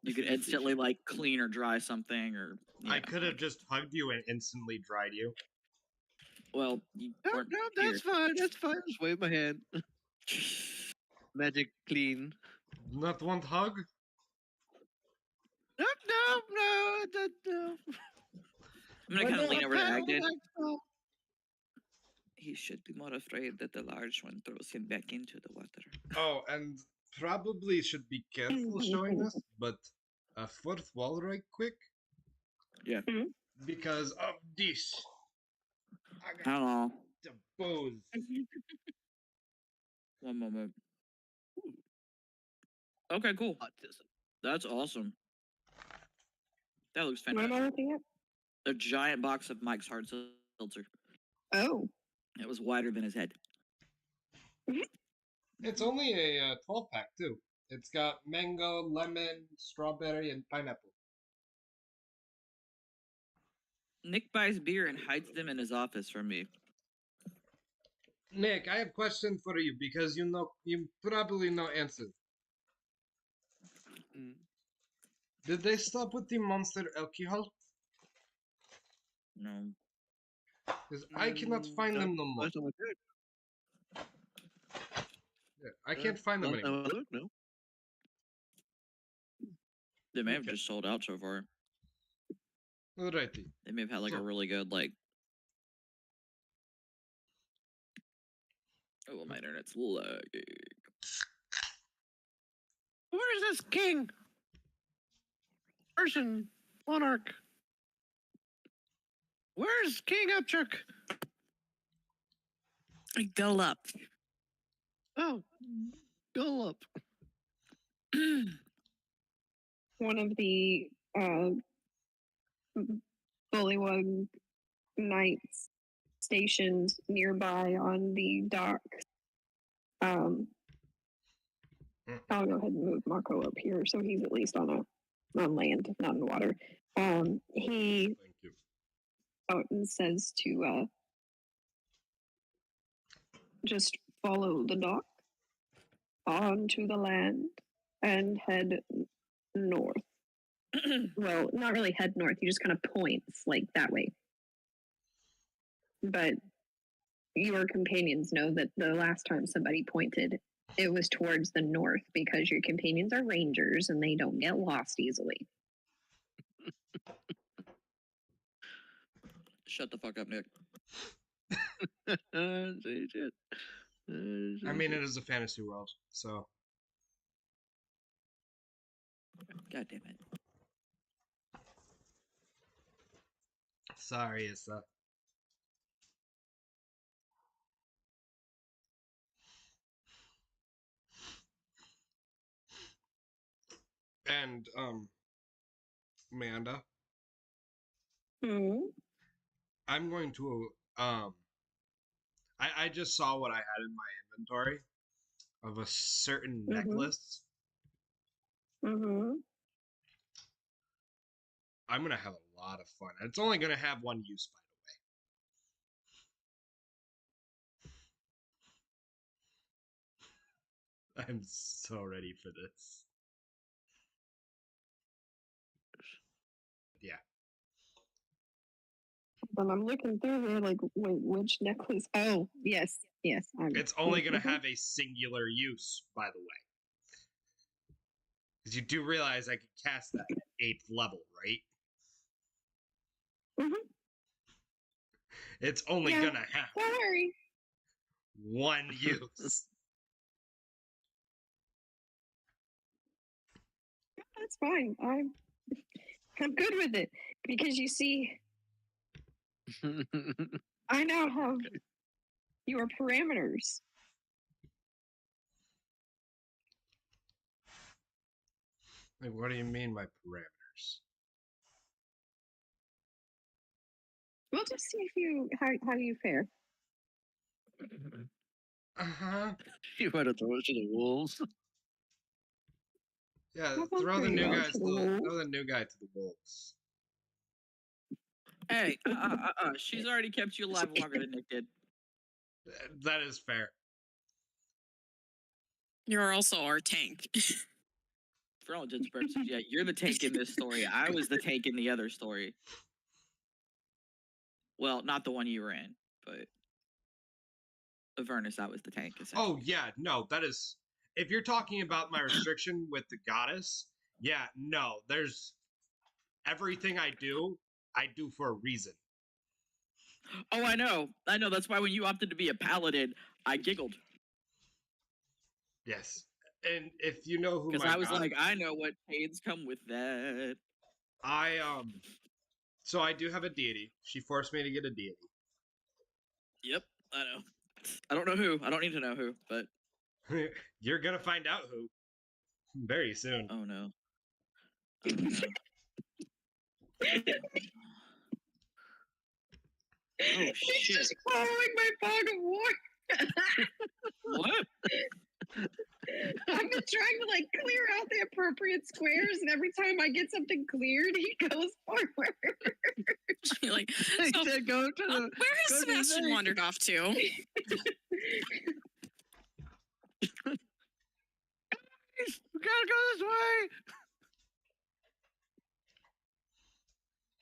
You could instantly like clean or dry something, or I could have just hugged you and instantly dried you. Well, you No, weren't that's fine. That's fine. Just wave my hand. Magic clean. Not one hug? No. I'm gonna kind of lean over to Agden. Oh, He should be more afraid that the large one throws him back into the water. Oh, and probably should be careful showing this, but a fourth wall right quick. Yeah. Because of this. I got Hello. the booze. One moment. Okay, cool. That's awesome. That looks What am fantastic. I looking at? A giant box of Mike's hard seltzer. Oh. It was wider than his head. It's only a 12-pack, too. It's got mango, lemon, strawberry, and pineapple. Nick buys beer and hides them in his office from me. Nick, I have a question for you because you probably know answer. Did they stop with the monster alcohol? No. Because I cannot find them no more. Yeah, I can't find them anymore. No. They may have just sold out so far. Alrighty. They may have had like a really good like. Oh, my internet's lagging. Where is this king? Person, monarch. Where's King Upchuck? Go up. Oh, go up. One of the Bullywug Knights stationed nearby on the dock. I'll go ahead and move Marco up here so he's at least on land, not in water. He Thank you. out and says to just follow the dock onto the land and head north. Well, not really head north. He just kind of points like that way. But your companions know that the last time somebody pointed, it was towards the north because your companions are rangers and they don't get lost easily. Shut the fuck up, Nick. Say shit. I mean, it is a fantasy world, so. God damn it. Sorry, Issa. And, Amanda, I'm going to, I just saw what I had in my inventory of a certain necklace. I'm gonna have a lot of fun. It's only gonna have one use, by the way. I'm so ready for this. Yeah. But I'm looking through here like, wait, which necklace? Oh, yes. It's only gonna have a singular use, by the way. Because you do realize I could cast that at 8th level, right? It's only gonna have one use. That's fine. I'm good with it because you see, I now have your parameters. Like, what do you mean by parameters? We'll just see if how you fare. You might have thrown it to the wolves. Yeah, throw the new guy to the wolves. Hey, she's already kept you alive longer than Nick did. That is fair. You're also our tank. For all intents and purposes, yeah, you're the tank in this story. I was the tank in the other story. Well, not the one you were in, but Avernus, I was the tank. Oh yeah, no, that is. If you're talking about my restriction with the goddess, yeah, no, there's everything I do for a reason. Oh, I know. That's why when you opted to be a paladin, I giggled Yes, and if you know who because my I was god, like, I know what pains come with that. I so I do have a deity. She forced me to get a deity. Yep, I know. I don't know who. I don't need to know who, but You're gonna find out who very soon. oh no. Oh no. Oh He's shit. just following my fog of war. What? I've been trying to like clear out the appropriate squares, and every time I get something cleared, he goes forward. You're like, He so, said go to the. where has go to the Sebastian thing. wandered off to? We gotta go this way.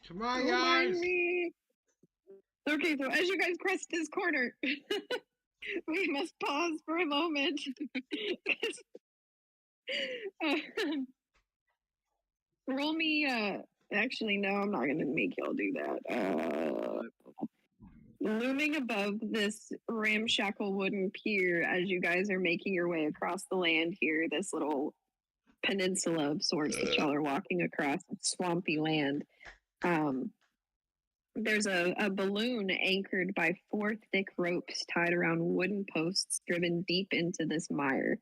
Come on, Don't guys. mind me. Okay, so as you guys crest this corner, we must pause for a moment. Roll me. Actually, no, I'm not gonna make y'all do that. Looming above this ramshackle wooden pier, as you guys are making your way across the land here, this little peninsula of sorts that y'all are walking across, swampy land. There's a balloon anchored by 4 thick ropes tied around wooden posts driven deep into this mire.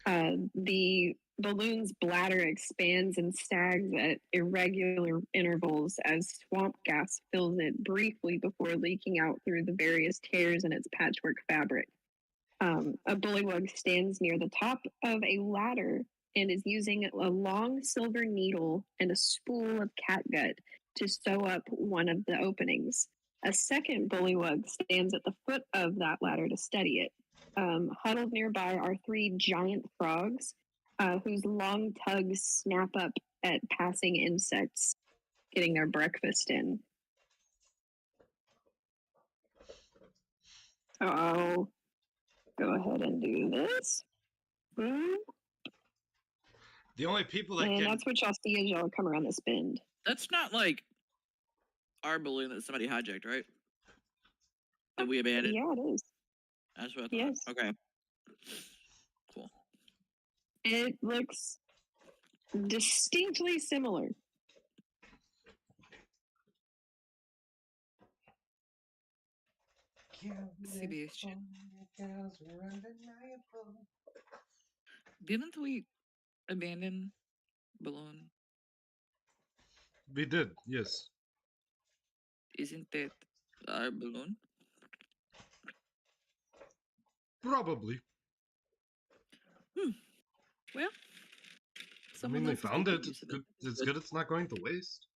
The balloon's bladder expands and sags at irregular intervals as swamp gas fills it briefly before leaking out through the various tears in its patchwork fabric. A bullywug stands near the top of a ladder and is using a long silver needle and a spool of catgut to sew up one of the openings. A second bullywug stands at the foot of that ladder to steady it. Huddled nearby are 3 giant frogs whose long tugs snap up at passing insects, getting their breakfast in. So I'll go ahead and do this. The only people that And can that's what y'all see as y'all come around this bend. That's not like our balloon that somebody hijacked, right? That we abandoned. Yeah, it is. That's what I thought. Yes. Okay. Cool. It looks distinctly similar. Sebastian. Didn't we abandon balloon? We did, yes. Isn't that our balloon? Probably. Well, I mean, they else is found making it. use It's of good. It's good. It's not going to waste.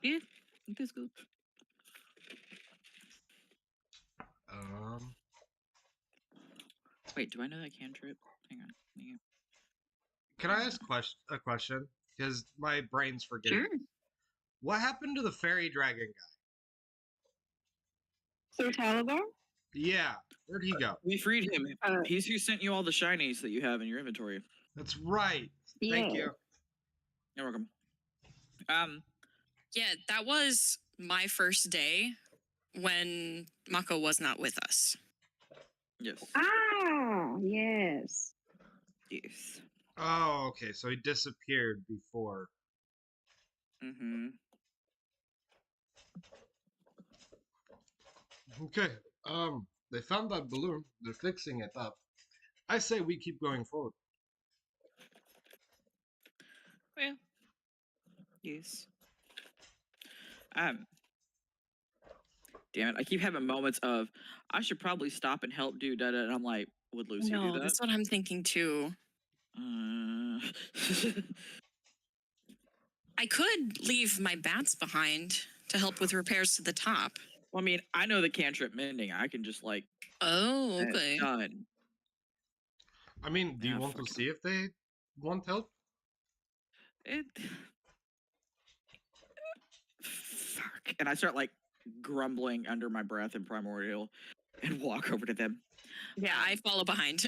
Yeah, it is good. Wait, do I know that cantrip? Hang on. Yeah. Can I ask a question? Because my brain's forgetting. Sure. What happened to the fairy dragon guy? So Talavar? Yeah, where'd he go? We freed him. Uh, He's who sent you all the shinies that you have in your inventory. That's right. Thank you. You're welcome. Yeah, that was my first day when Mako was not with us. Yes. Ah, yes. Yes. Oh, okay. So he disappeared before. Mm-hmm. Okay. They found that balloon. They're fixing it up. I say we keep going forward. Well. Yes. Damn it! I keep having moments of I should probably stop and help do that, and I'm like, would Lucy do No, that? that's what I'm thinking too. I could leave my bats behind to help with repairs to the top. Well, I mean, I know the cantrip mending. I can just like. Oh, okay. Done. I mean, do you Yeah, want to fuck it. see if they want help? it. Fuck. And I start like grumbling under my breath in Primordial and walk over to them. Yeah, I follow behind.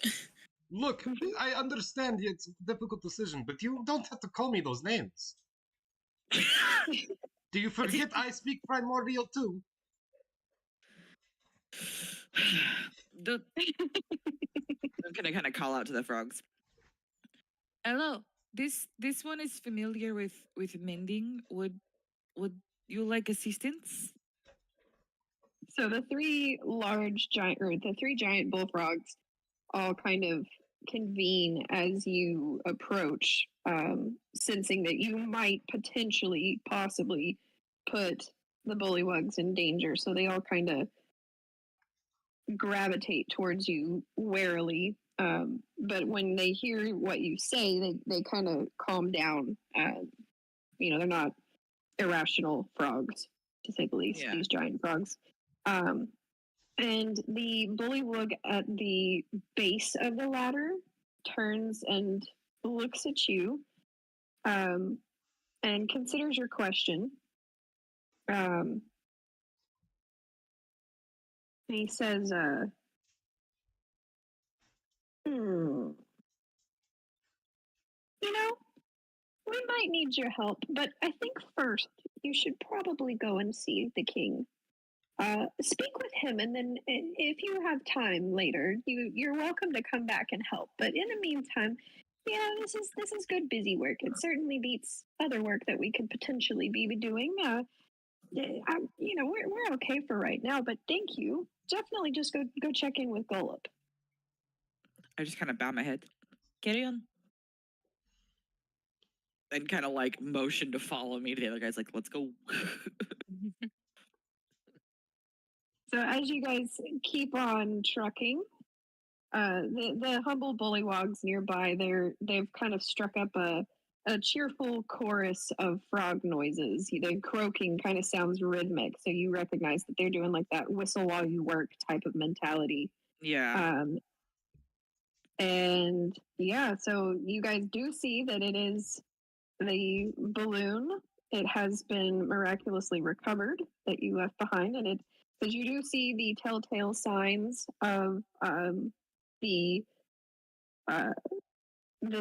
Look, I understand it's a difficult decision, but you don't have to call me those names. Do you forget I speak primordial too? I'm gonna kind of call out to the frogs. Hello, this one is familiar with mending. Would you like assistance? So the three giant bullfrogs all kind of convene as you approach, sensing that you might potentially, possibly put the bullywugs in danger. So they all kind of gravitate towards you warily. But when they hear what you say, they kind of calm down. They're not irrational frogs, to say the least, Yeah. these giant frogs. And the bullywug at the base of the ladder turns and looks at you, and considers your question. He says, we might need your help, but I think first you should probably go and see the king. Speak with him, and then if you have time later, you're welcome to come back and help. But in the meantime, this is good busy work. It certainly beats other work that we could potentially be doing. We're okay for right now, but thank you. Definitely just go check in with Golub. I just kind of bow my head. Carry on. And kind of like motion to follow me. The other guy's like, let's go. So as you guys keep on trucking, the humble bullywogs nearby, they've kind of struck up a cheerful chorus of frog noises. Their croaking kind of sounds rhythmic, so you recognize that they're doing like that whistle while you work type of mentality. Yeah. And yeah, so you guys do see that it is the balloon. It has been miraculously recovered that you left behind, and because you do see the telltale signs of the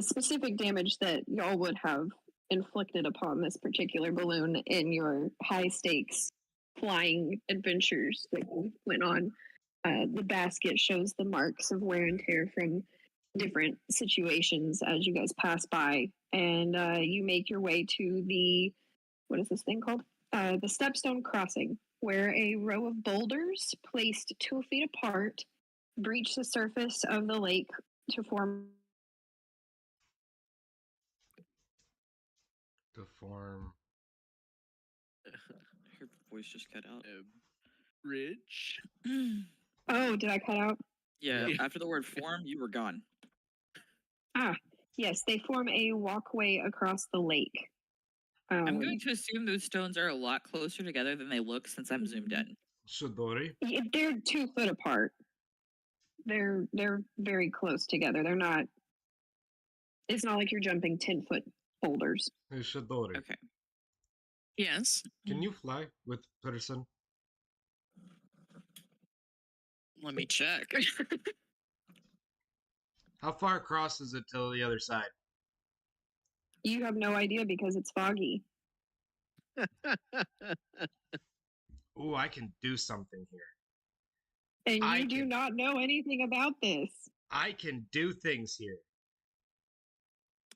specific damage that y'all would have inflicted upon this particular balloon in your high stakes flying adventures that you went on. The basket shows the marks of wear and tear from different situations as you guys pass by, and you make your way to what is this thing called? The Stepstone Crossing, where a row of boulders placed 2 feet apart breach the surface of the lake to form. Her voice just cut out. Bridge. Oh, did I cut out? Yeah, Yeah. after the word form, you were gone. Yes, they form a walkway across the lake. I'm going to assume those stones are a lot closer together than they look since I'm zoomed in. Shadori? They're 2 foot apart. They're very close together. They're not. It's not like you're jumping 10-foot boulders. Hey, Shadori. Okay. Yes. Can you fly with person? Let me check. How far across is it till the other side? You have no idea because it's foggy. Ooh, I can do something here. And I you do can- not know anything about this. I can do things here.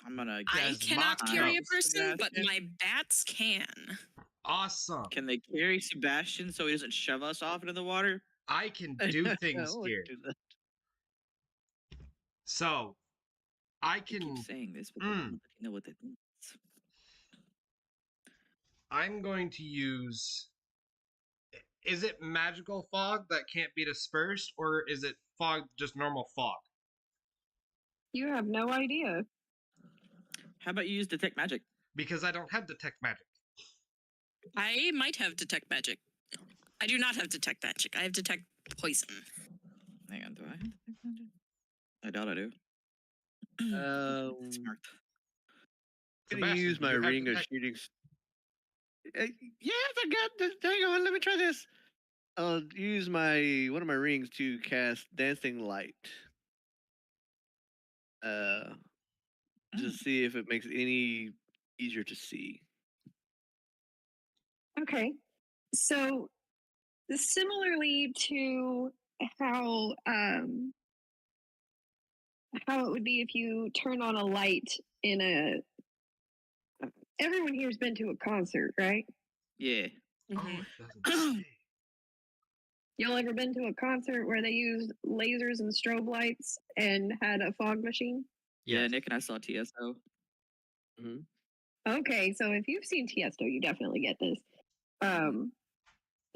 I'm gonna I Does cannot Mock carry know? a person, but Sebastian? my bats can. Awesome. Can they carry Sebastian so he doesn't shove us off into the water? I can do things would here. do that. So, I I keep can. saying this, but they don't let you know what that means. I'm going to use. Is it magical fog that can't be dispersed, or is it fog, just normal fog? You have no idea. How about you use detect magic? Because I don't have detect magic. I might have detect magic. I do not have detect magic. I have detect poison. Hang on, do I have detect magic? I doubt I do. Um, Smart. I'm gonna Sebastian, use do my you have ring of detect- shooting. Yes, I got this. Hang on, let me try this. I'll use one of my rings to cast dancing light. Just see if it makes it any easier to see. Okay. So similarly to how how it would be if you turn on a light in a everyone here's been to a concert, right? Yeah. Oh, Mhm. it doesn't say. Y'all ever been to a concert where they used lasers and strobe lights and had a fog machine? Yeah, Yes. Nick and I saw TSO. Okay, so if you've seen Tiesto, you definitely get this.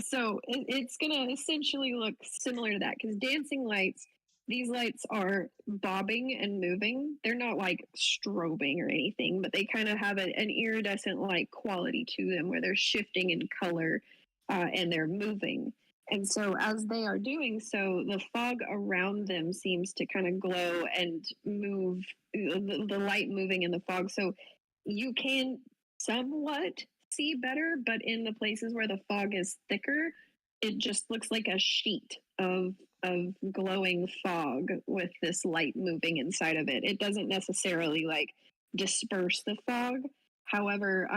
So it's gonna essentially look similar to that because dancing lights, these lights are bobbing and moving. They're not like strobing or anything, but they kind of have an iridescent like quality to them where they're shifting in color and they're moving. And so as they are doing so, the fog around them seems to kind of glow and move, the light moving in the fog. So you can somewhat see better, but in the places where the fog is thicker, it just looks like a sheet of glowing fog with this light moving inside of it. It doesn't necessarily like disperse the fog. However,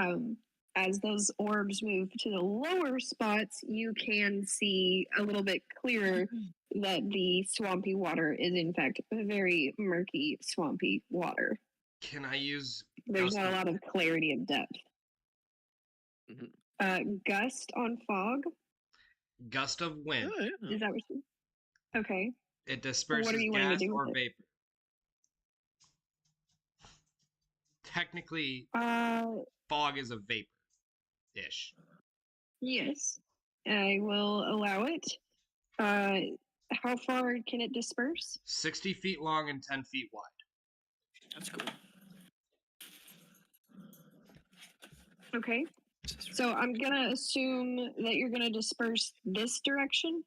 as those orbs move to the lower spots, you can see a little bit clearer that the swampy water is in fact very murky, swampy water. Can I use There's Gust not a of lot of clarity of depth. Gust on fog. Gust of wind? Oh, yeah. Is that what you? Okay. It disperses you wanting to gas do with or it? vapor. Technically, fog is a vapor ish. Yes. I will allow it. How far can it disperse? 60 feet long and 10 feet wide. That's cool. Okay. So I'm gonna assume that you're gonna disperse this direction,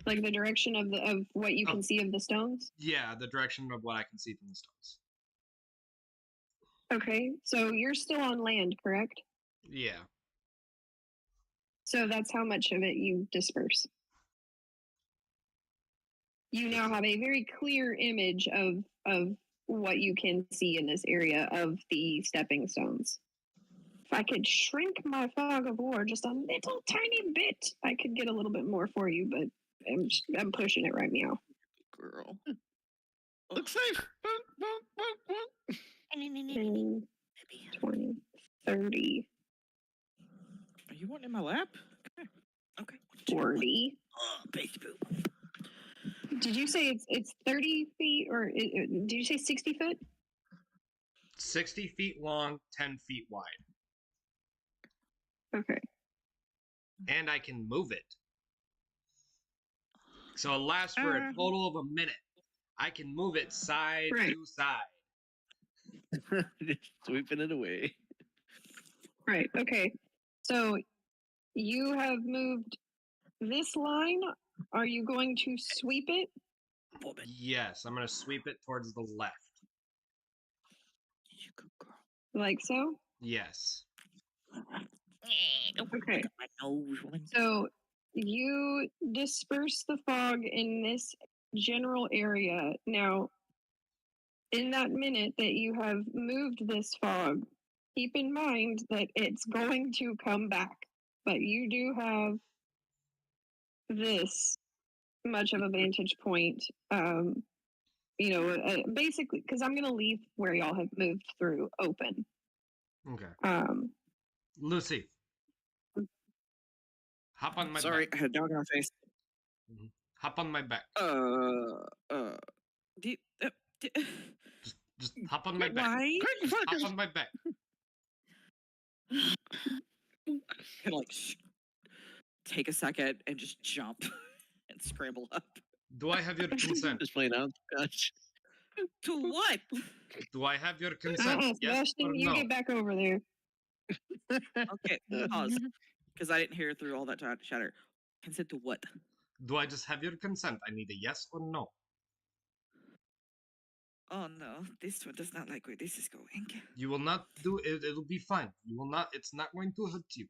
like the direction of what you can see of the stones. Yeah, the direction of what I can see from the stones. Okay. So you're still on land, correct? Yeah. So that's how much of it you disperse. You now have a very clear image of what you can see in this area of the stepping stones. If I could shrink my fog of war just a little tiny bit, I could get a little bit more for you, but I'm pushing it right now. Girl. Looks safe. 10, 20, 30, Are you wanting in my lap? Okay. 40. Oh, baby boo. Did you say it's 30 feet or did you say 60 foot? 60 feet long, 10 feet wide. Okay. And I can move it. So it lasts for a total of a minute. I can move it side Right. to side. Just sweeping it away. Right. Okay. So you have moved this line. Are you going to sweep it? Yes, I'm going to sweep it towards the left. You good girl. Like so? Yes. Okay. My nose, woman. So you disperse the fog in this general area. Now, in that minute that you have moved this fog, keep in mind that it's going to come back. But you do have this much of a vantage point. Basically, because I'm going to leave where y'all have moved through open. Okay. Lucy. Hop on my Sorry, back. I had a dog on my face. Hop on my back. Do you, Just hop on my back. why? Just hop on my back. Can like take a second and just jump and scramble up. Do I have your consent? Just playing out. Gosh. To what? Do I have your consent? Yes Sebastian, or you no? get back over there. Okay, pause. Because I didn't hear through all that chatter. Consent to what? Do I just have your consent? I need a yes or no. Oh no, this one does not like where this is going. You will not do it. It'll be fine. You will not. It's not going to hurt you.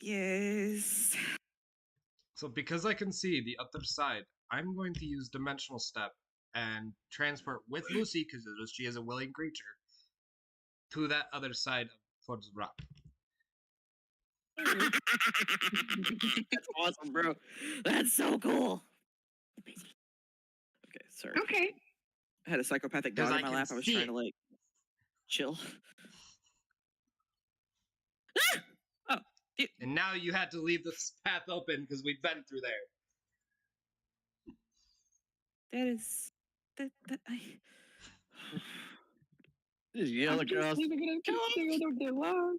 Yes. So because I can see the other side, I'm going to use Dimensional Step and transport with Lucy, because she is a willing creature, to that other side towards the rock. That's awesome, bro. That's so cool. Okay, sorry. Okay. I had a psychopathic 'Cause dog I in my can lap. I was see trying it. to like chill. And now you had to leave this path open because we've been through there. That is that I. Just yell I'm just across. leaving it up to the other get lost.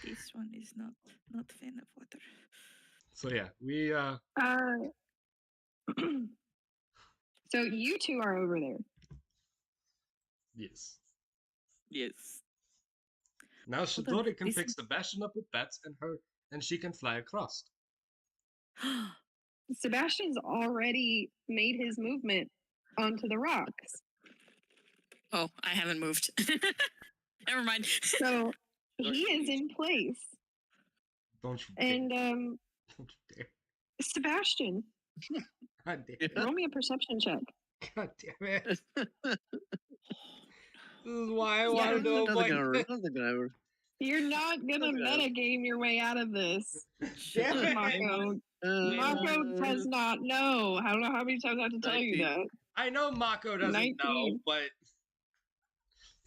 This one is not fan of water. So yeah, we So you two are over there. yes. Yes. Now on, Shidori can this pick is- Sebastian up with bats and she can fly across. Sebastian's already made his movement onto the rocks. Oh, I haven't moved. Never mind. So he is in place. Don't you dare. And Don't you dare. Sebastian, God damn, roll me a perception check. God damn it. This is why I Yeah, want to know Nothing like gonna, nothing gonna. You're not gonna Okay. metagame your way out of this, Damn it. Mako. Uh, Mako does not know. I don't know how many times I have to tell you 19. that. I know Mako doesn't know, 19. but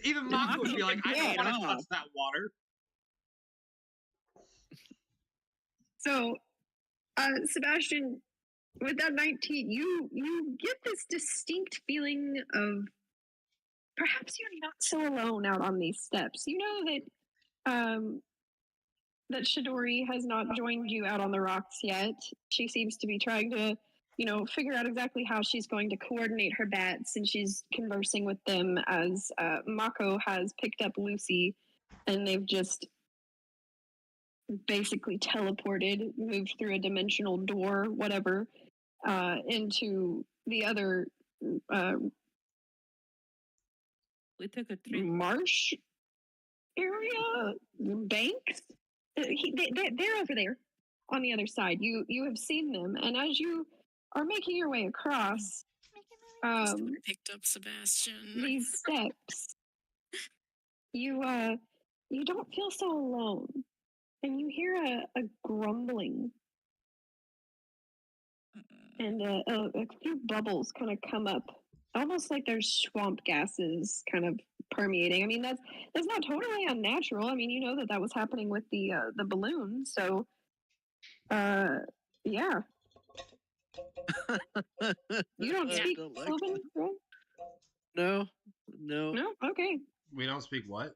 even Mako would be like, I don't Yeah. want to touch that water. So, Sebastian, with that 19, you get this distinct feeling of perhaps you're not so alone out on these steps. You know that that Shidori has not joined you out on the rocks yet. She seems to be trying to, figure out exactly how she's going to coordinate her bats, and she's conversing with them as Mako has picked up Lucy, and they've just basically teleported, moved through a dimensional door, whatever, into the other We took a trip. marsh area, banks. They're over there on the other side. You have seen them, and as you are making your way across Picked up Sebastian. these steps, you don't feel so alone, and you hear a grumbling, and a few bubbles kind of come up, almost like there's swamp gases kind of permeating. I mean, that's not totally unnatural. I mean, you know that was happening with the balloon. So, yeah. You don't speak Don't like Sylvan, right? No. No. Okay. We don't speak what?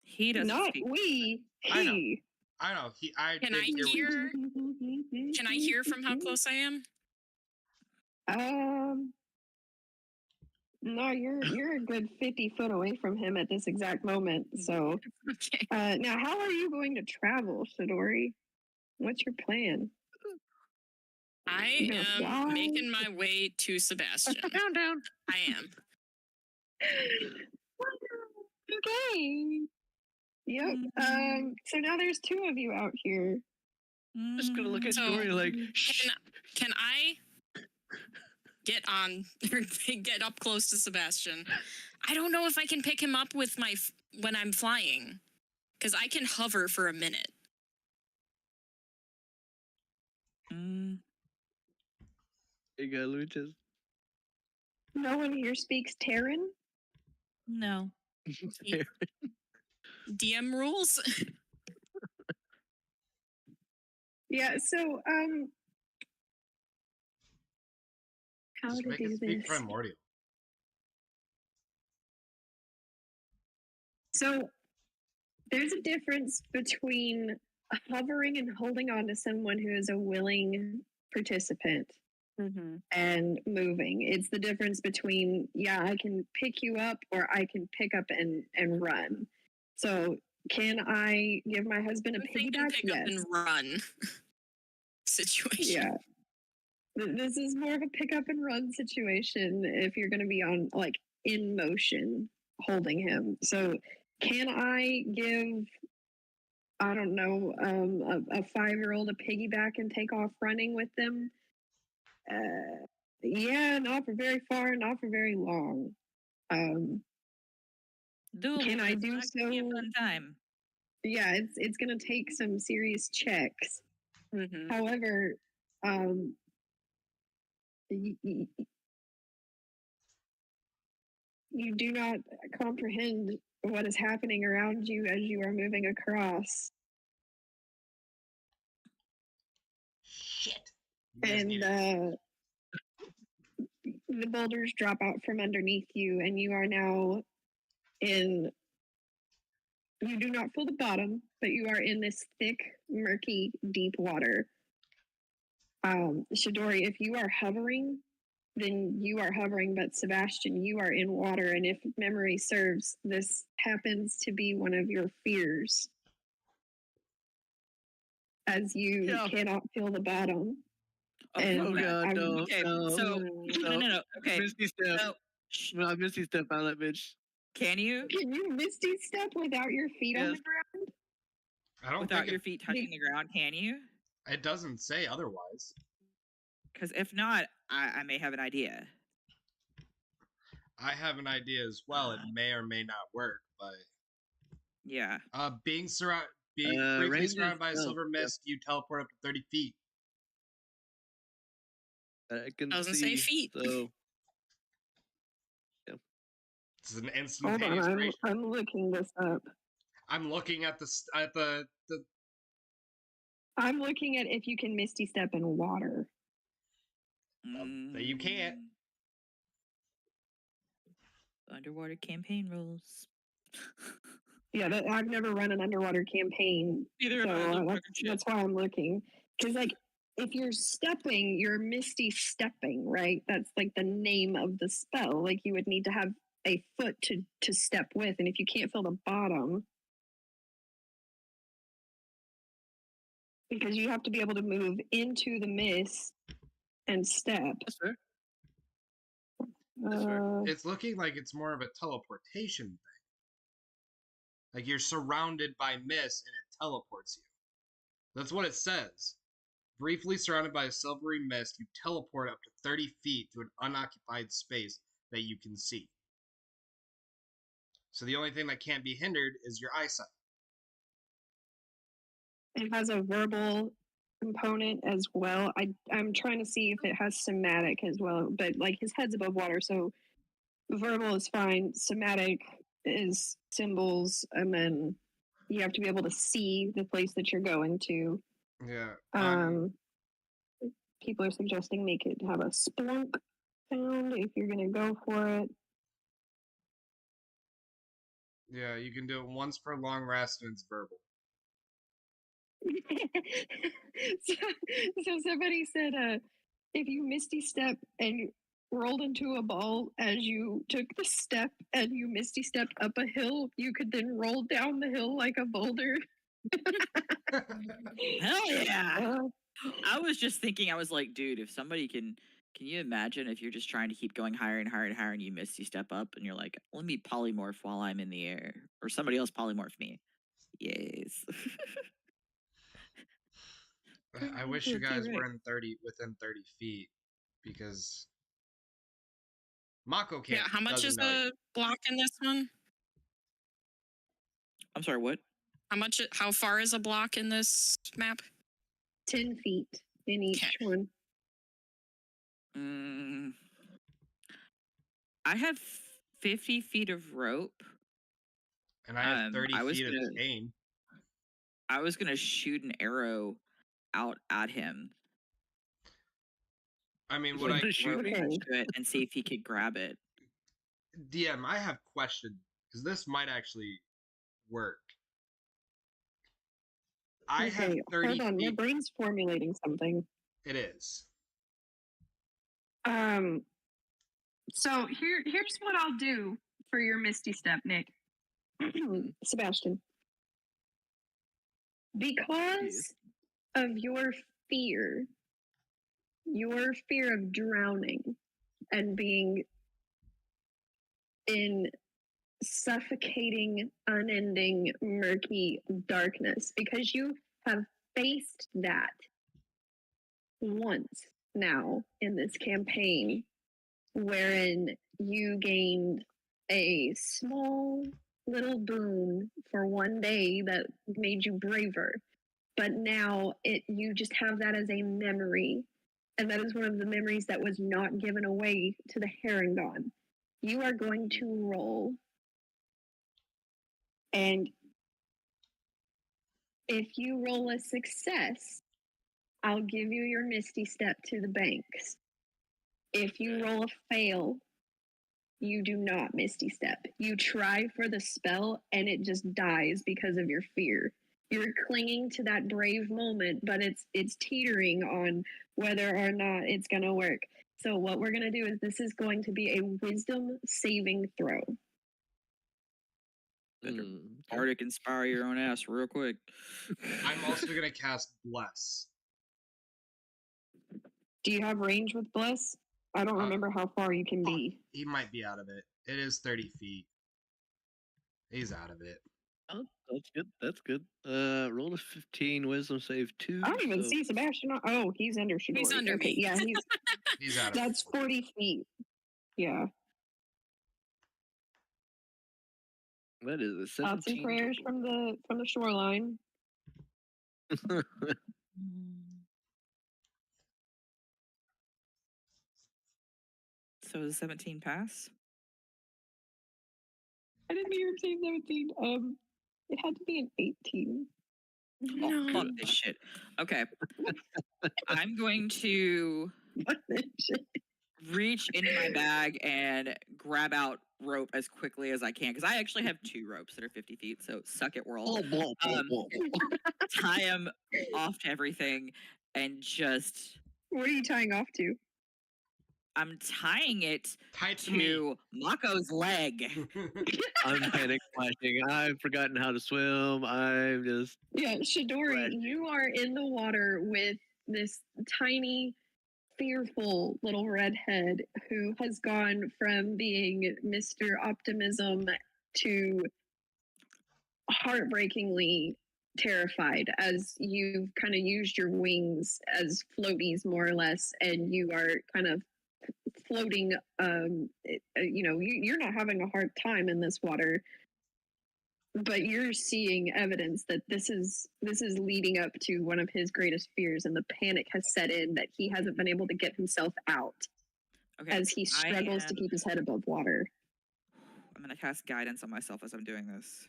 He doesn't Not speak. we. I know. He. I know. Can I hear? Can I hear from how close I am? No, you're a good 50 foot away from him at this exact moment. So, Okay. now how are you going to travel, Shidori? What's your plan? I You're gonna fly? am making my way to Sebastian. Down. I am. Okay. Yep. So now there's two of you out here. Just gonna look at So- Dory like, shh. Can I get on or get up close to Sebastian? I don't know if I can pick him up with when I'm flying, because I can hover for a minute. Mm, You go, Luchas. No one here speaks Terran. no. DM rules. Yeah. So how Just to make do it speak this? primordial. So there's a difference between hovering and holding on to someone who is a willing participant and moving. It's the difference between, yeah, I can pick you up or I can pick up and run. So can I give my husband a I'm thinking piggyback? pick up Yes. and run situation. Yeah. This is more of a pick up and run situation if you're going to be on like in motion holding him. So can I give I don't know a 5-year-old a piggyback and take off running with them? Yeah, not for very far, not for very long. Doable. Can I It's do not gonna be a so? fun time. Yeah, it's going to take some serious checks. Mm-hmm. However, you do not comprehend what is happening around you as you are moving across. Shit. You guys And need it. the boulders drop out from underneath you, and you are now in. You do not feel the bottom, but you are in this thick, murky, deep water. Shidori, if you are hovering, then you are hovering, but Sebastian, you are in water. And if memory serves, this happens to be one of your fears, as you Yeah. cannot feel the bottom. Oh, And Oh god, I'm- no. okay, no, so no. Okay, Misty step. so shh, No, Misty step out of that bitch. can you Can you misty step without your feet on the Yes. ground? I don't without think your feet touching the ground? Can you? it doesn't say otherwise. Because if not, I may have an idea. I have an idea as well. It may or may not work, but Yeah. being briefly range surrounded is- by a oh, silver yeah. mist, you teleport up to 30 feet. I can Doesn't see. say feet. So It's an Hold instantaneous on, duration. I'm looking this up. I'm looking at the I'm looking at if you can misty step in water. that you can't. Mm. Underwater campaign rules. Yeah, I've never run an underwater campaign, Neither so have I. Look, that's why I'm looking. Because like, if you're stepping, you're misty stepping, right? That's like the name of the spell. Like you would need to have a foot to step with, and if you can't feel the bottom, because you have to be able to move into the mist and step. that's fair. It's looking like it's more of a teleportation thing. Like you're surrounded by mist and it teleports you. That's what it says. Briefly surrounded by a silvery mist, you teleport up to 30 feet to an unoccupied space that you can see. So the only thing that can't be hindered is your eyesight. It has a verbal component as well. I'm trying to see if it has somatic as well, but like his head's above water, so verbal is fine. Somatic is symbols, and then you have to be able to see the place that you're going to. Yeah. People are suggesting make it have a splunk sound if you're gonna go for it. Yeah, you can do it once per long rest and it's verbal. so somebody said if you misty step and you rolled into a ball as you took the step and you misty stepped up a hill, you could then roll down the hill like a boulder. Hell yeah! I was just thinking. I was like, dude, if somebody can you imagine if you're just trying to keep going higher and higher and higher, and you misty step up, and you're like, let me polymorph while I'm in the air, or somebody else polymorph me. Yes. I wish you guys were within 30 feet because Mako can't. Yeah, how much is doesn't know a block in this one? I'm sorry. What? How far is a block in this map? 10 feet in each Okay. one. I have 50 feet of rope. And I have 30 I was feet of gonna- cane. I was gonna shoot an arrow out at him. I mean, You what I wanna shoot me? Okay. to it and see if he could grab it. DM, I have questions because this might actually work. I have Okay, 30 hold on. My feet. brain's formulating something. It is. So here's what I'll do for your misty step, Nick. Sebastian. Because of your fear, your fear of drowning and being in suffocating, unending, murky darkness, because you have faced that once now in this campaign, wherein you gained a small little boon for one day that made you braver. But now you just have that as a memory. And that is one of the memories that was not given away to the Herringon. You are going to roll. And if you roll a success, I'll give you your Misty Step to the banks. If you roll a fail, you do not Misty Step. You try for the spell and it just dies because of your fear. You're clinging to that brave moment, but it's teetering on whether or not it's going to work. So what we're going to do is this is going to be a wisdom saving throw. Bardic inspire your own ass real quick. I'm also gonna cast Bless. Do you have range with Bless? I don't remember how far you can be. He might be out of it. It is 30 feet. He's out of it. Oh, that's good. That's good. Roll a 15, wisdom save 2. I don't even see Sebastian. Oh, he's under Shidori. He's under okay, me. Yeah, He's out of that's it. 40 feet. Yeah. That is a 17. Thoughts and prayers from the shoreline. So is 17 pass? I didn't even say 17. It had to be an 18. Oh, fuck this shit. Okay. I'm going to reach into my bag and grab out rope as quickly as I can, because I actually have 2 ropes that are 50 feet, so suck it, world. Tie them off to everything and just... What are you tying off to? I'm tying it Tied to me. to Mako's leg. I'm panic flashing. I've forgotten how to swim. I'm just... Yeah, Shidori, Right. you are in the water with this tiny, fearful little redhead who has gone from being Mr. Optimism to heartbreakingly terrified as you've kind of used your wings as floaties more or less, and you are kind of floating. You're not having a hard time in this water, but you're seeing evidence that this is leading up to one of his greatest fears, and the panic has set in that he hasn't been able to get himself out as he struggles to keep his head above water. I'm gonna cast guidance on myself as I'm doing this.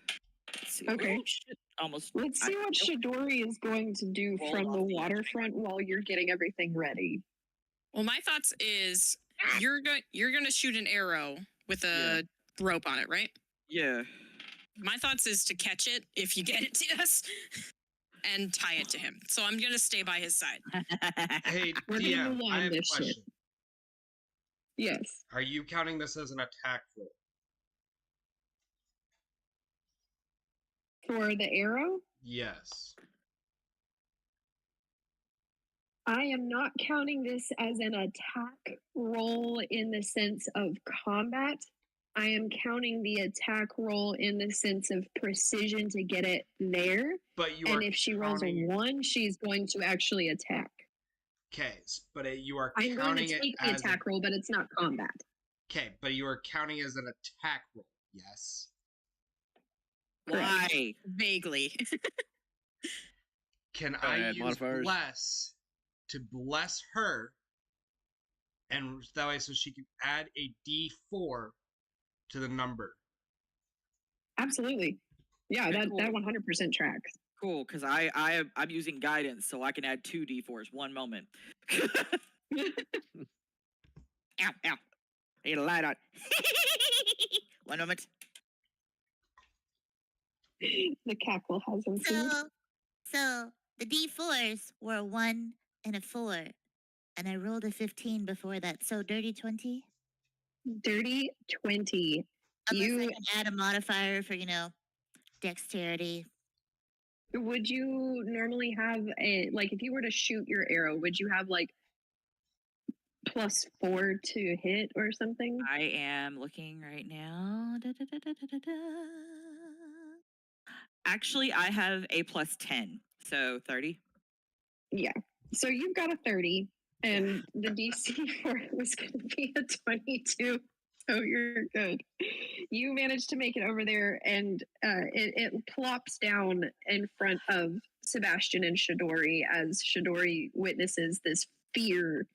Let's see. Okay. Oh, shit. Almost. Let's see what Shidori is going to do Rolled from off the the waterfront while you're getting everything ready. Well, my thoughts is you're going to shoot an arrow with a rope on it, right? Yeah. My thoughts is to catch it if you get it to us and tie it to him. So I'm going to stay by his side. Hey, We're DM, gonna move on I have a this shit. question. Yes. Are you counting this as an attack roll? For the arrow, Yes. I am not counting this as an attack roll in the sense of combat. I am counting the attack roll in the sense of precision to get it there. But you And are if she rolls a counting- 1, she's going to actually attack. Okay, but you are I'm going counting to it take the as attack roll, but it's not combat. Okay, but you are counting as an attack roll. Yes. Why? Vaguely. Can Go I ahead, use modifiers. bless to bless her, and that way so she can add a D4 to the number? Absolutely. Yeah, Okay, that cool. 100% tracks. Cool, because I'm using guidance, so I can add 2 d4s. One moment. Ow, ow. I need a light on. One moment. The cackle has ensued. So the D4s were a 1 and a 4, and I rolled a 15 before that. So dirty 20. Dirty 20. Unless I You can add a modifier for dexterity. would you normally have a, like, if you were to shoot your arrow, would you have like +4 to hit or something? I am looking right now. Actually, I have a +10, so 30. Yeah. So you've got a 30, and the DC for it was going to be a 22. So you're good. You managed to make it over there, and it plops down in front of Sebastian and Shidori as Shidori witnesses this fear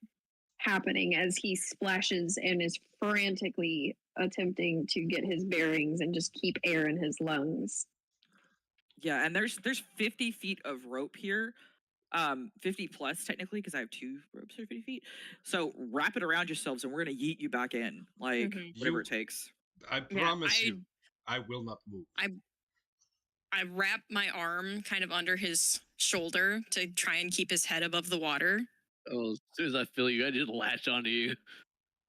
happening as he splashes and is frantically attempting to get his bearings and just keep air in his lungs. Yeah, and there's 50 feet of rope here. 50 plus technically, because I have 2 ropes that are 50 feet. So wrap it around yourselves and we're gonna yeet you back in. Like whatever You- it takes. I promise you, I will not move. I wrap my arm kind of under his shoulder to try and keep his head above the water. Oh, as soon as I feel you, I just latch onto you.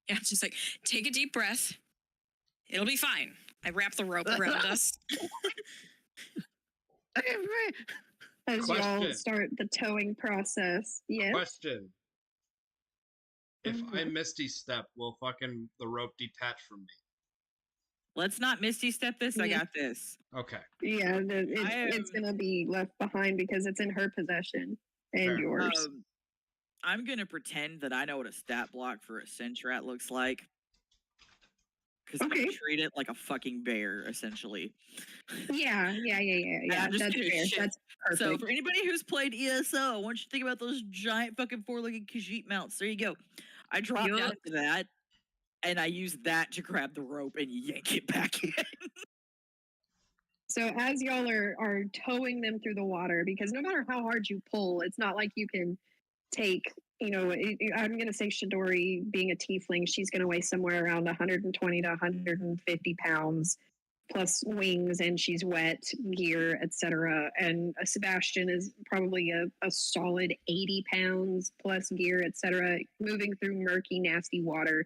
Yeah, just like take a deep breath. It'll be fine. I wrap the rope around us. As y'all Question. start the towing process. Yes. Question. If I Mhm. Misty Step, will fucking the rope detach from me? Let's not Misty step this. I Yeah. got this. Okay. Yeah, I it's going to be left behind because it's in her possession and Fair. yours. I'm gonna pretend that I know what a stat block for a Sentrat looks like. Because Okay. I treat it like a fucking bear, essentially. Yeah. I'm just That's gonna fair. shit. That's perfect. So for anybody who's played ESO, I want you to think about those giant fucking 4-legged Khajiit mounts. There you go. I drop down Yup. to that, and I use that to grab the rope and yank it back in. So as y'all are towing them through the water, because no matter how hard you pull, it's not like you can take, I'm going to say Shidori, being a tiefling, she's going to weigh somewhere around 120 to 150 pounds, plus wings, and she's wet, gear, etc. And Sebastian is probably a solid 80 pounds, plus gear, etc., moving through murky, nasty water.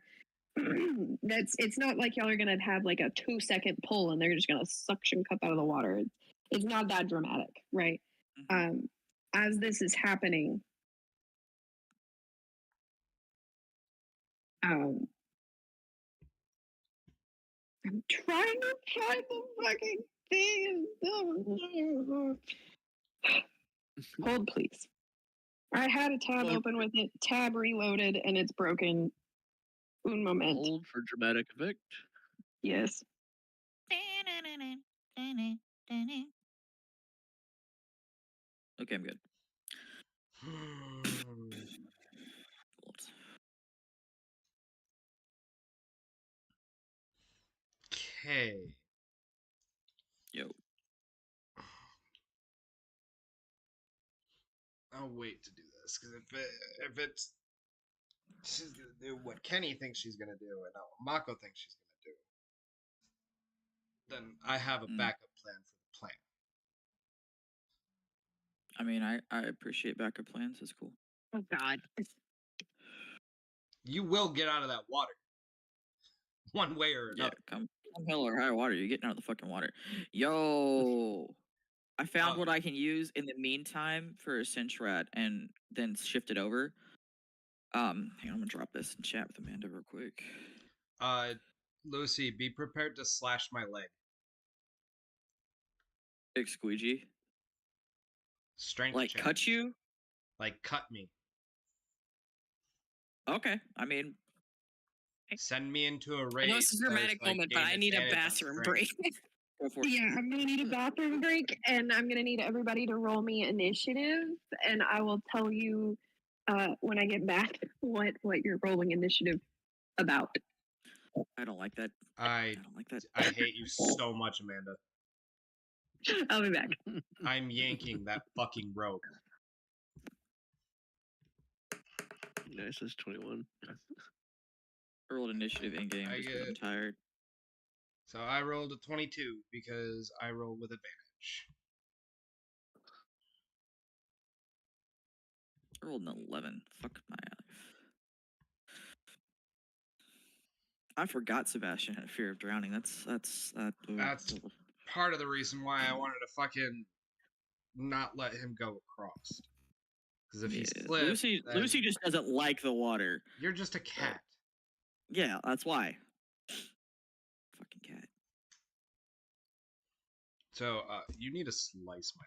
It's not like y'all are gonna have like a 2-second pull and they're just gonna suction cup out of the water. It's not that dramatic, right? As this is happening, I'm trying to find the fucking thing. Hold, please. I had a tab Hold. open with it, tab reloaded, and it's broken. Un moment. Hold for dramatic effect. Yes. Okay, I'm good. Okay. Yo. I'll wait to do this because if it's she's gonna do what Kenny thinks she's gonna do and now Mako thinks she's gonna do, then I have a backup plan for the plan. I mean, I appreciate backup plans. It's cool. Oh God. You will get out of that water, one way or Yeah, another. come hell or high water. You're getting out of the fucking water. Yo. I found what I can use in the meantime for a Sentrat and then shift it over. Hang on, I'm gonna drop this in chat with Amanda real quick. Lucy, be prepared to slash my leg. Big squeegee. Strength Like check. cut you? Like cut me. Okay. I mean, Send me into a I race. know it's a dramatic moment, but I need a bathroom break. go for it. Yeah, I'm gonna need a bathroom break, and I'm gonna need everybody to roll me initiative, and I will tell you when I get back what you're rolling initiative about. I don't like that. I don't like that. I hate you so much, Amanda. I'll be back. I'm yanking that fucking rope. Nice, that's 21. I rolled initiative in game I just because I'm get- tired. So I rolled a 22 because I roll with advantage. I rolled an 11. Fuck my life. I forgot Sebastian had fear of drowning. That's Part of the reason why I wanted to fucking not let him go across. Because if you Yeah, slip, Lucy then Lucy just doesn't like the water. you're just a cat. Yeah, that's why. Fucking cat. So you need to slice my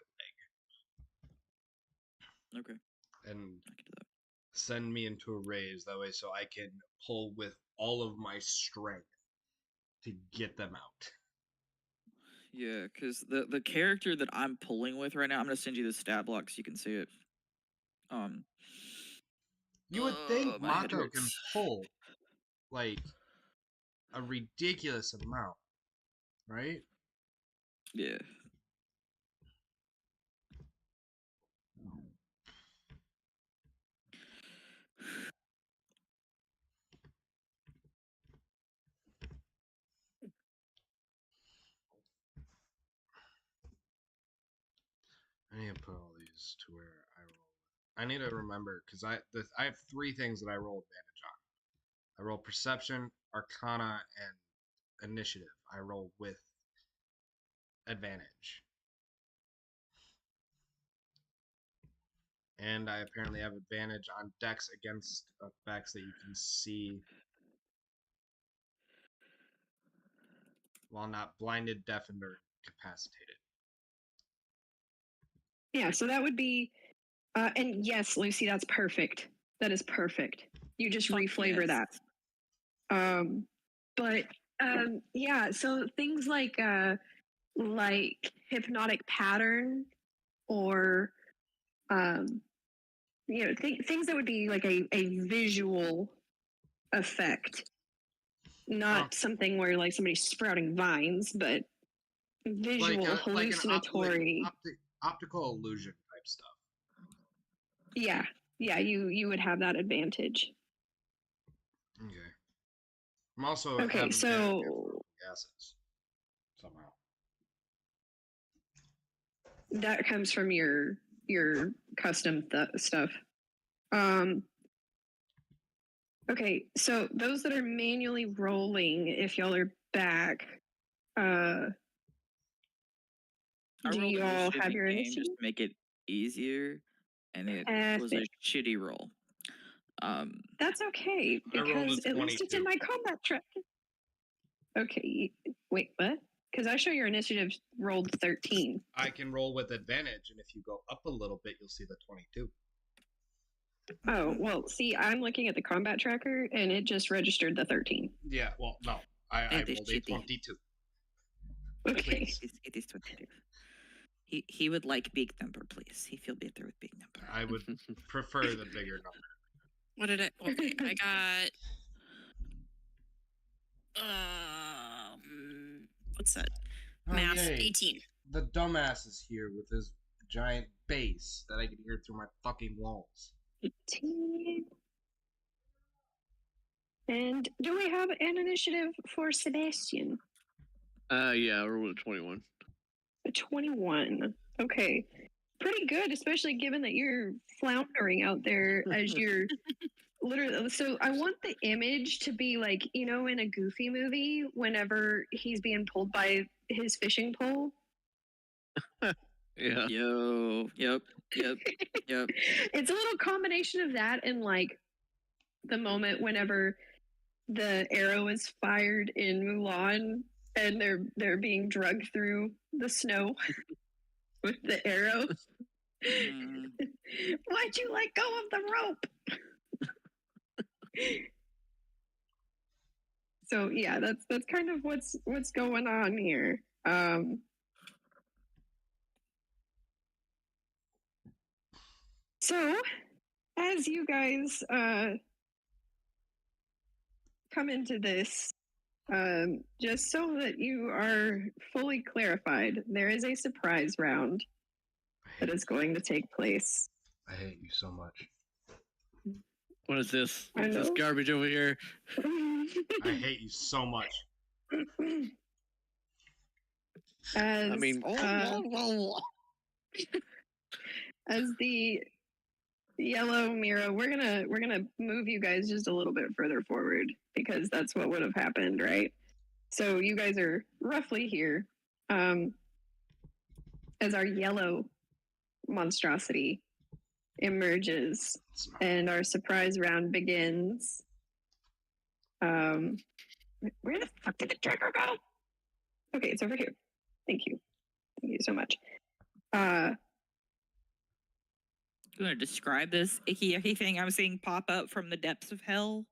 Okay, leg and I can do that. send me into a raise. That way, so I can pull with all of my strength to get them out. Yeah, because the character that I'm pulling with right now, I'm gonna send you the stat block so you can see it. You would think My head Mako can hurts. pull like a ridiculous amount, right? Yeah. I need to put all these to where I roll. I need to remember because I have 3 things that I roll advantage on. I roll perception, arcana, and initiative. I roll with advantage. And I apparently have advantage on dex against effects that you can see while not blinded, deafened, or incapacitated. Yeah, so that would be, and yes, Lucy, that's perfect. That is perfect. You just Fuck reflavor yes. that. But yeah, so things like hypnotic pattern or things that would be like a visual effect, not something where like somebody's sprouting vines, but visual hallucinatory. Optical illusion type stuff. Yeah, you would have that advantage. Okay. I'm also Okay, having so gases somehow. that comes from your custom stuff. Okay, so those that are manually rolling, if y'all are back, I do rolled you all initiative have in your game initiative? just to make it easier, and it was a Perfect. shitty roll. That's okay I rolled a because at least it's in 22. my combat track. Okay, wait, what? Because I show your initiative rolled 13. I can roll with advantage, and if you go up a little bit, you'll see the 22. Oh, well, see, I'm looking at the combat tracker and it just registered the 13. Yeah, well, no. I It is rolled a shitty. 22. Okay. Please. It is 22. He would like big number, please. He feel better with big number. I would prefer the bigger number. What did I? Okay, I got. What's that? Oh, Math. yay. 18. The dumbass is here with his giant bass that I can hear through my fucking walls. 18. And do we have an initiative for Sebastian? Yeah, we're with 21. A 21. Okay. Pretty good, especially given that you're floundering out there as you're literally. So I want the image to be like, in a Goofy movie, whenever he's being pulled by his fishing pole. Yeah. Yep. It's a little combination of that and like the moment whenever the arrow is fired in Mulan and they're being drugged through the snow with the arrow. Why'd you let go of the rope? So yeah, that's kind of what's going on here. So as you guys come into this, just so that you are fully clarified, there is a surprise round that is going to take place. I hate you so much. What is this? I What's this know. garbage over here? I hate you so much. As, I mean, as the yellow mirror, we're gonna move you guys just a little bit further forward because that's what would have happened, right? So you guys are roughly here. As our yellow monstrosity emerges, Smart. and our surprise round begins. Where the fuck did the trigger go? Okay, it's over here. Thank you so much. You want to describe this icky icky thing I'm seeing pop up from the depths of hell?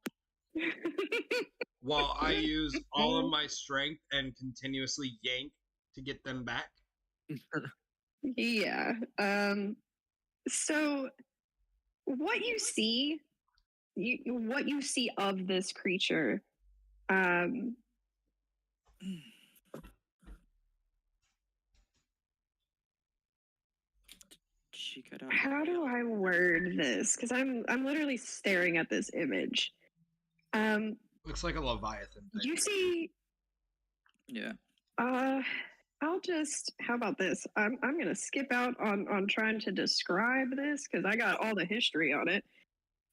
While I use all of my strength and continuously yank to get them back. Yeah. So what you see of this creature, She cut out. how do I word this? Because I'm literally staring at this image. Looks like a Leviathan. You see, Yeah. I'll just. How about this? I'm gonna skip out on trying to describe this because I got all the history on it,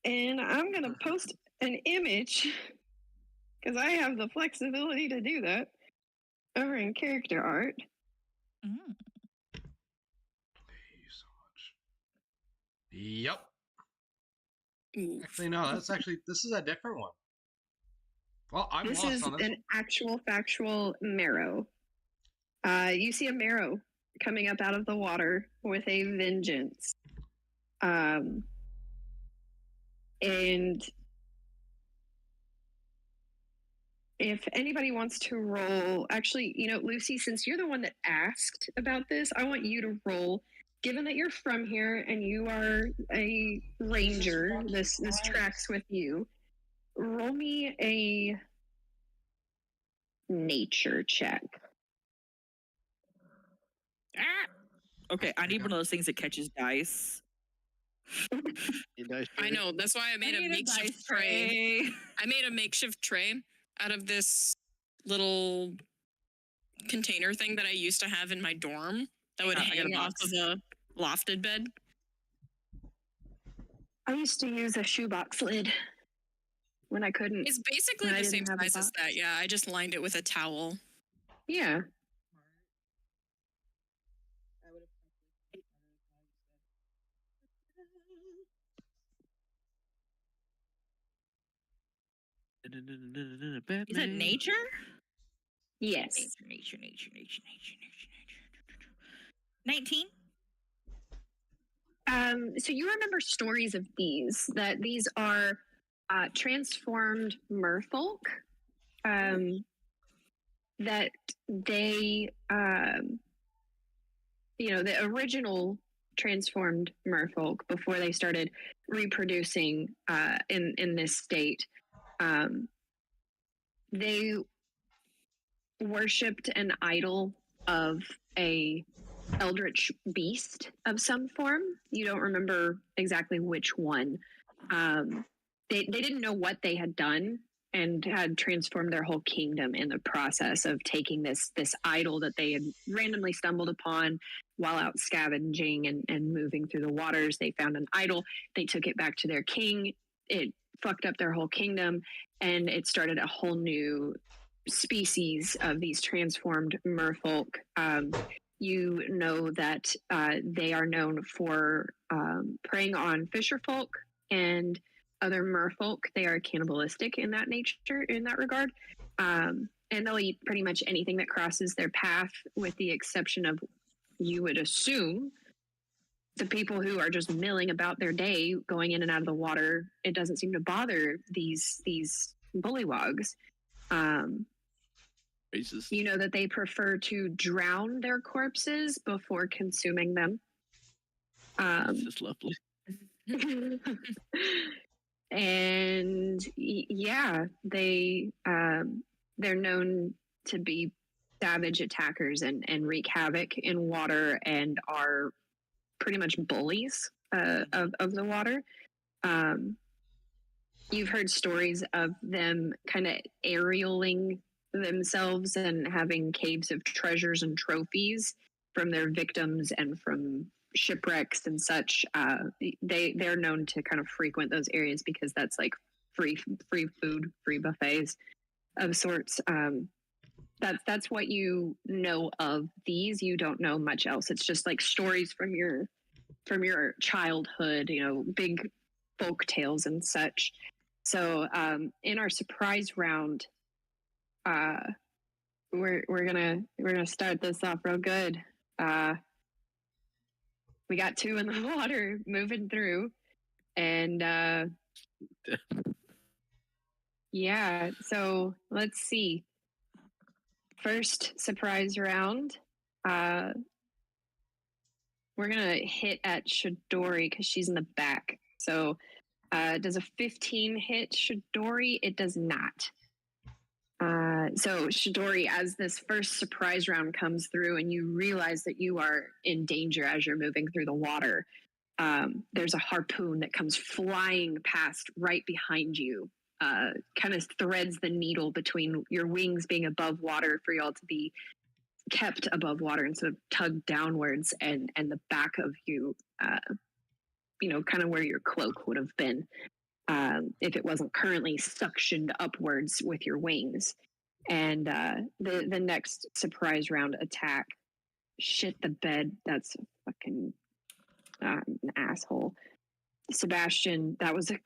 and I'm gonna post an image because I have the flexibility to do that over in character art. Mm. Thank you so much. Yep. Ooh. Actually, no. This is a different one. Well, I'm This lost is on this. an actual factual marrow. You see a marrow coming up out of the water with a vengeance. And if anybody wants to roll, actually, Lucy, since you're the one that asked about this, I want you to roll. Given that you're from here and you are a ranger, this tracks with you. Roll me a nature check. Okay, I need one of those things that catches dice. I know. That's why I made a makeshift tray. I made a makeshift tray out of this little container thing that I used to have in my dorm that would I got a hang off box. of a lofted bed. I used to use a shoebox lid when I couldn't. It's basically When I the same didn't have a size as box. that. Yeah, I just lined it with a towel. Yeah. Is it nature? Yes. Nature. 19? So you remember stories of these, that these are transformed merfolk, that they, the original transformed merfolk before they started reproducing in this state, they worshipped an idol of a eldritch beast of some form. You don't remember exactly which one. They didn't know what they had done and had transformed their whole kingdom in the process of taking this idol that they had randomly stumbled upon while out scavenging and moving through the waters. They found an idol. They took it back to their king. It fucked up their whole kingdom, and it started a whole new species of these transformed merfolk. You know that they are known for preying on fisherfolk and other merfolk. They are cannibalistic in that nature, in that regard. And they'll eat pretty much anything that crosses their path, with the exception of, you would assume, the people who are just milling about their day, going in and out of the water. It doesn't seem to bother these bullywogs. You know that they prefer to drown their corpses before consuming them. It's just lovely. And yeah, they're known to be savage attackers and wreak havoc in water, and are pretty much bullies of the water. You've heard stories of them kind of aerialing themselves and having caves of treasures and trophies from their victims and from shipwrecks and such. They're known to kind of frequent those areas because that's like free food, free buffets of sorts. That's what you know of these. You don't know much else. It's just like stories from your from your childhood, big folk tales and such. So in our surprise round, we're gonna start this off real good. We got 2 in the water moving through, and yeah. So let's see. First surprise round. We're gonna hit at Shidori because she's in the back. So does a 15 hit Shidori? It does not. So Shidori, as this first surprise round comes through and you realize that you are in danger as you're moving through the water, there's a harpoon that comes flying past right behind you, kind of threads the needle between your wings being above water for y'all to be kept above water instead of tugged downwards, and the back of you, kind of where your cloak would have been, if it wasn't currently suctioned upwards with your wings. And the next surprise round attack, shit the bed. That's fucking an asshole. Sebastian, that was a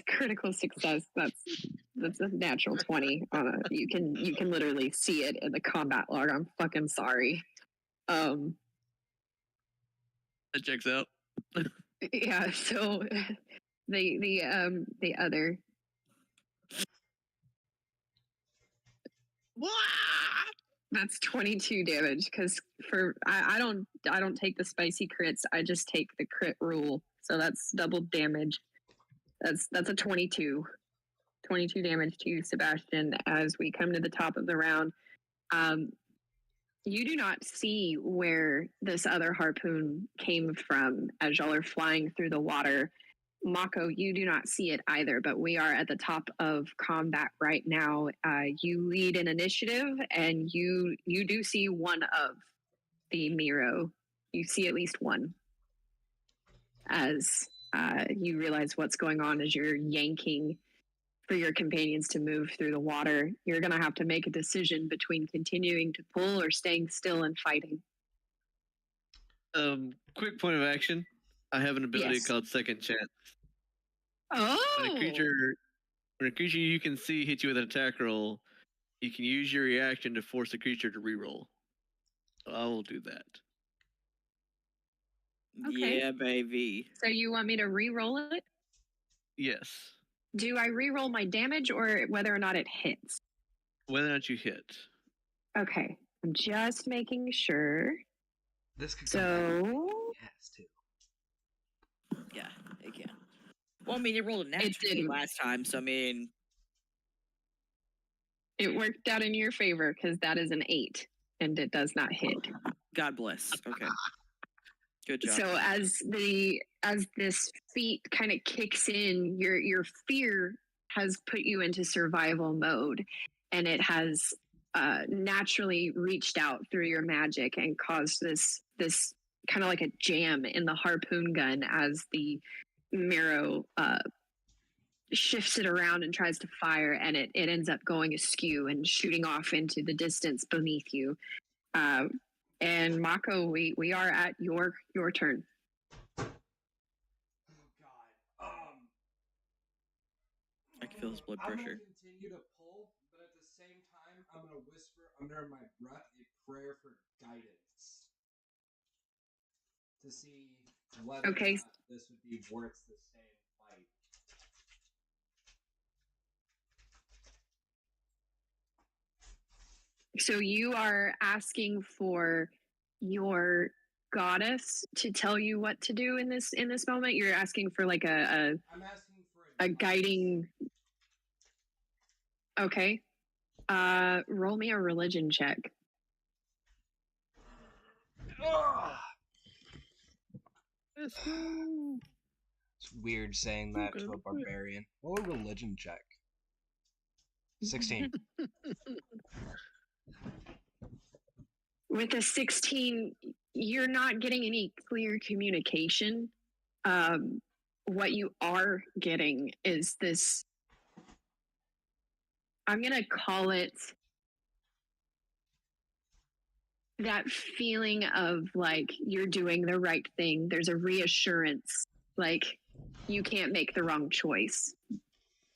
critical success. That's a natural 20. You can literally see it in the combat log. I'm fucking sorry. That checks out. Yeah. So the other. That's 22 damage because I don't take the spicy crits. I just take the crit rule. So that's double damage. That's a 22. 22 damage to you, Sebastian, as we come to the top of the round. You do not see where this other harpoon came from as y'all are flying through the water. Mako, you do not see it either, but we are at the top of combat right now. You lead an initiative, and you do see one of the Miro. You see at least one as you realize what's going on as you're yanking for your companions to move through the water. You're going to have to make a decision between continuing to pull or staying still and fighting. Quick point of action. I have an ability Yes. called Second Chance. Oh! When a creature you can see hits you with an attack roll, you can use your reaction to force the creature to reroll. So I will do that. Okay. Yeah, baby. So you want me to re-roll it? Yes. Do I re-roll my damage or whether or not it hits? Whether or not you hit. Okay. I'm just making sure. This could come back So yes too. Yeah, it can. Well, I mean, it rolled a nat 20 didn't. last time, so I mean, it worked out in your favor because that is an 8 and it does not hit. God bless. Okay. Good job. So as this feat kind of kicks in, your fear has put you into survival mode, and it has naturally reached out through your magic and caused this kind of like a jam in the harpoon gun as the Miro shifts it around and tries to fire, and it ends up going askew and shooting off into the distance beneath you. And Mako, we are at your turn. Oh God. I can feel his blood I'm pressure. gonna continue to pull, but at the same time, I'm gonna whisper under my breath a prayer for guidance to see whether Okay. or not this would be worth the stay and fight. So you are asking for your goddess to tell you what to do in this moment. You're asking for like I'm asking for a advice. guiding. Okay. Roll me a religion check. Ugh. Let's go. It's weird saying that to a barbarian. Roll a religion check. 16. With a 16, you're not getting any clear communication. What you are getting is this, I'm going to call it that feeling of like you're doing the right thing. There's a reassurance, like you can't make the wrong choice.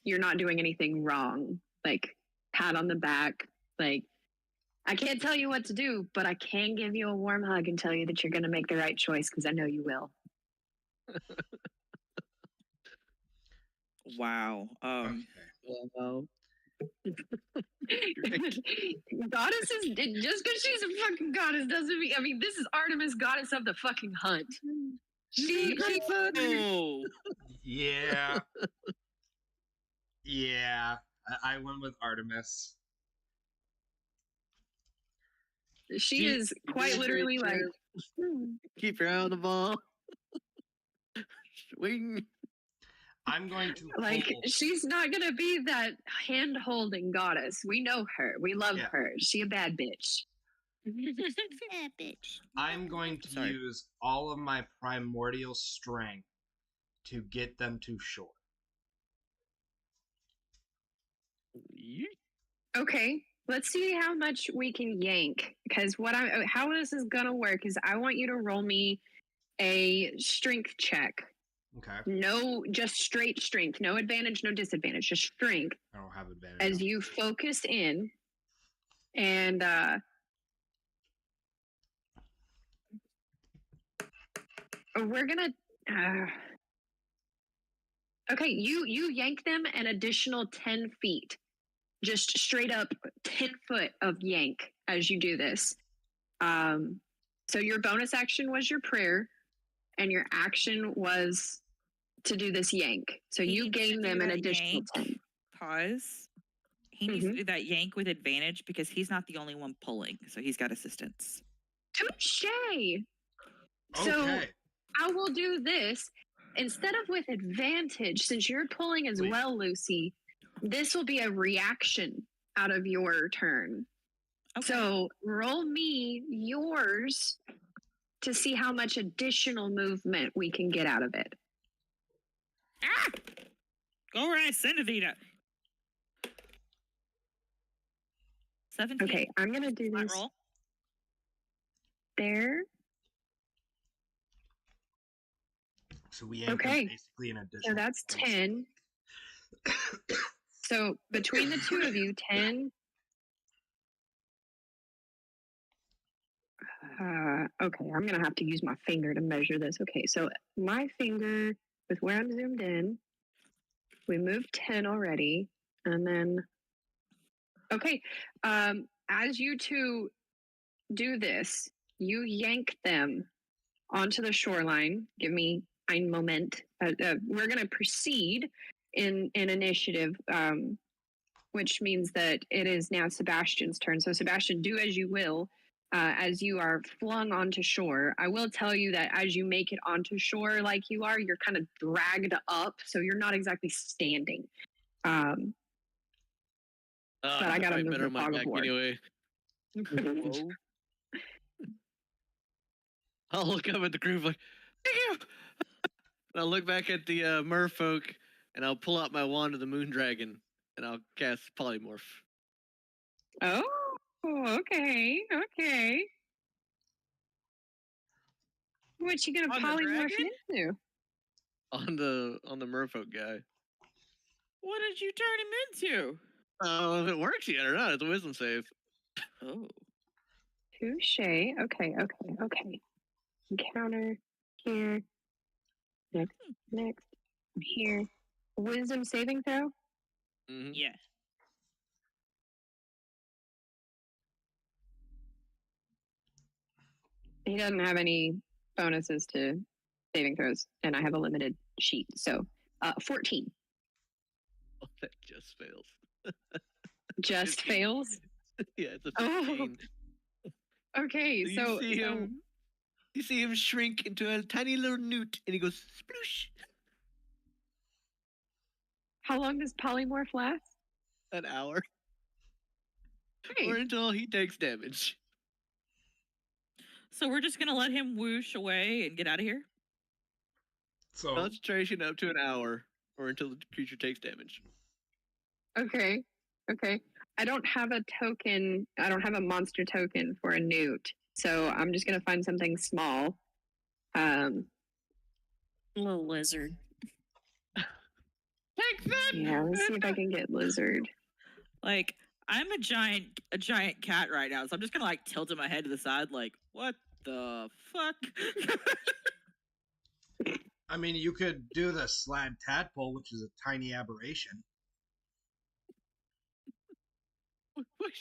You're not doing anything wrong. Like pat on the back. Like I can't tell you what to do, but I can give you a warm hug and tell you that you're going to make the right choice because I know you will. Wow. Okay. Wow. Goddesses, just because she's a fucking goddess doesn't mean. I mean, this is Artemis, goddess of the fucking hunt. She Oh. Yeah. Yeah. I went with Artemis. she is quite literally like. Keep your eye on the ball. Swing. I'm going to Like hold. she's not gonna be that hand-holding goddess. We know her. We love Yeah. her. She a bad bitch. Yeah, bitch. I'm going to Sorry. use all of my primordial strength to get them to shore. Okay, let's see how much we can yank. Because how this is gonna work is I want you to roll me a strength check. Okay. No, just straight strength. No advantage, no disadvantage. Just strength. I don't have advantage. As you focus in, and we're gonna. Okay, you yank them an additional 10 feet. Just straight up 10 foot of yank as you do this. So your bonus action was your prayer, and your action was to do this yank. So He you needs to gain them do an that additional yank. 10. Pause. He needs to do that yank with advantage because he's not the only one pulling, so he's got assistance. Touche! Okay. So I will do this. Instead of with advantage, since you're pulling as Wait. well, Lucy, this will be a reaction out of your turn. Okay. So roll me yours to see how much additional movement we can get out of it. Ah! Go right, Cinevita. 17. Okay, I'm gonna do Flat this roll. there. So we yank Okay. them basically an additional. So that's 10. So between the two of you, 10. Okay, I'm gonna have to use my finger to measure this. Okay, so my finger with where I'm zoomed in, we moved 10 already, and then okay, as you two do this, you yank them onto the shoreline. Give me ein moment. We're gonna proceed in initiative, which means that it is now Sebastian's turn. So Sebastian, do as you will. As you are flung onto shore, I will tell you that as you make it onto shore like you are, you're kind of dragged up, so you're not exactly standing. But I gotta move better the on my fog of back war. anyway. I'll look up at the group like, thank you. And I'll look back at the merfolk, and I'll pull out my wand of the moon dragon, and I'll cast polymorph Oh, okay. What you gonna On the polymorph dragon? into? on the merfolk guy. What did you turn him into? Oh, if it works yet or not, it's a wisdom save. Oh. Touche. Okay. Encounter here. Next. Here. Wisdom saving throw? Mm-hmm. Yeah. He doesn't have any bonuses to saving throws, and I have a limited sheet. So 14. Oh, that just fails. Just 15. fails? Yeah, it's a Oh. 15. Okay, so You see him shrink into a tiny little newt, and he goes sploosh. how long does polymorph last? An hour, Hey, or until he takes damage. So we're just gonna let him whoosh away and get out of here? So Concentration up to an hour, or until the creature takes damage. okay. I don't have a token. I don't have a monster token for a newt. So I'm just gonna find something small. Little lizard. Take that! Yeah, let's see if I can get lizard. Like, I'm a giant cat right now, so I'm just gonna like tilt my head to the side, like, what the fuck? I mean, you could do the slad tadpole, which is a tiny aberration.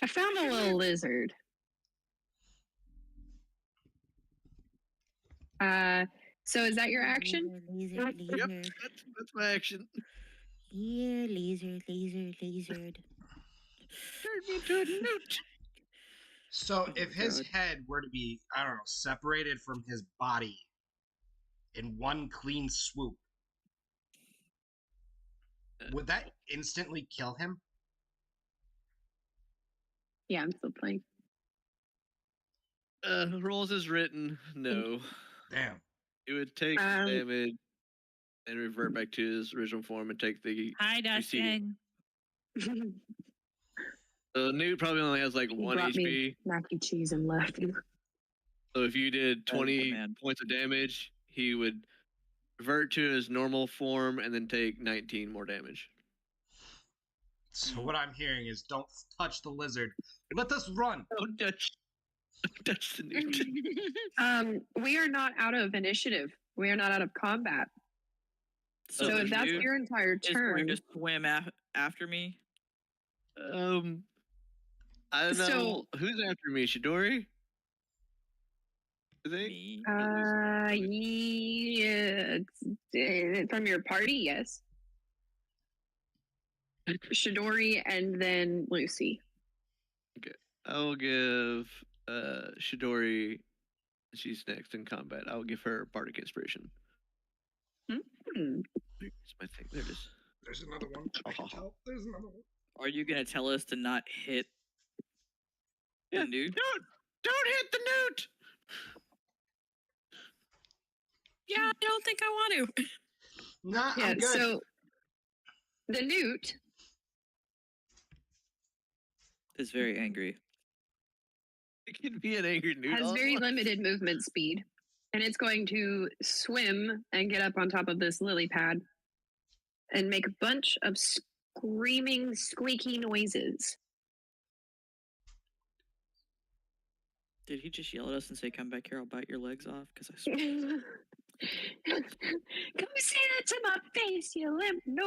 I found a little lizard. So is that your action? Lizard, Yep, lizard. that's my action. Here, lizard, lizard, lizard. Turn me into a newt. So Oh if my his God. head were to be, I don't know, separated from his body in one clean swoop, would that instantly kill him? Yeah, I'm still playing. Rolls as written. No, Damn. it would take Um, damage and revert back to his original form and take the Hi, preceding. Dustin. So Newt probably only has like He 1 brought me HP. mac and cheese and left. So if you did Oh, 20 man. points of damage, he would revert to his normal form and then take 19 more damage. So what I'm hearing is don't touch the lizard. Let us run. Don't touch the Newt. We are not out of initiative. We are not out of combat. So the if that's Newt your entire is going turn, to swim after me. I don't know So- who's after me. Shidori? I think. Me. yeah, from your party, yes. Shidori and then Lucy. I will give Shidori. She's next in combat. I will give her Bardic Inspiration. Hmm. Where's my thing? There it is. There's another one. I can tell. There's another one. Are you gonna tell us to not hit Yeah. the Newt? Don't hit the Newt. Yeah, I don't think I want to. Nah, Yeah, I'm good. so the newt Is very angry. It can be an angry Newt. has all at very once. limited movement speed, and it's going to swim and get up on top of this lily pad and make a bunch of screaming, squeaky noises. Did he just yell at us and say, "Come back here, I'll bite your legs off"? Because I swear. Come say that to my face, you limp. No,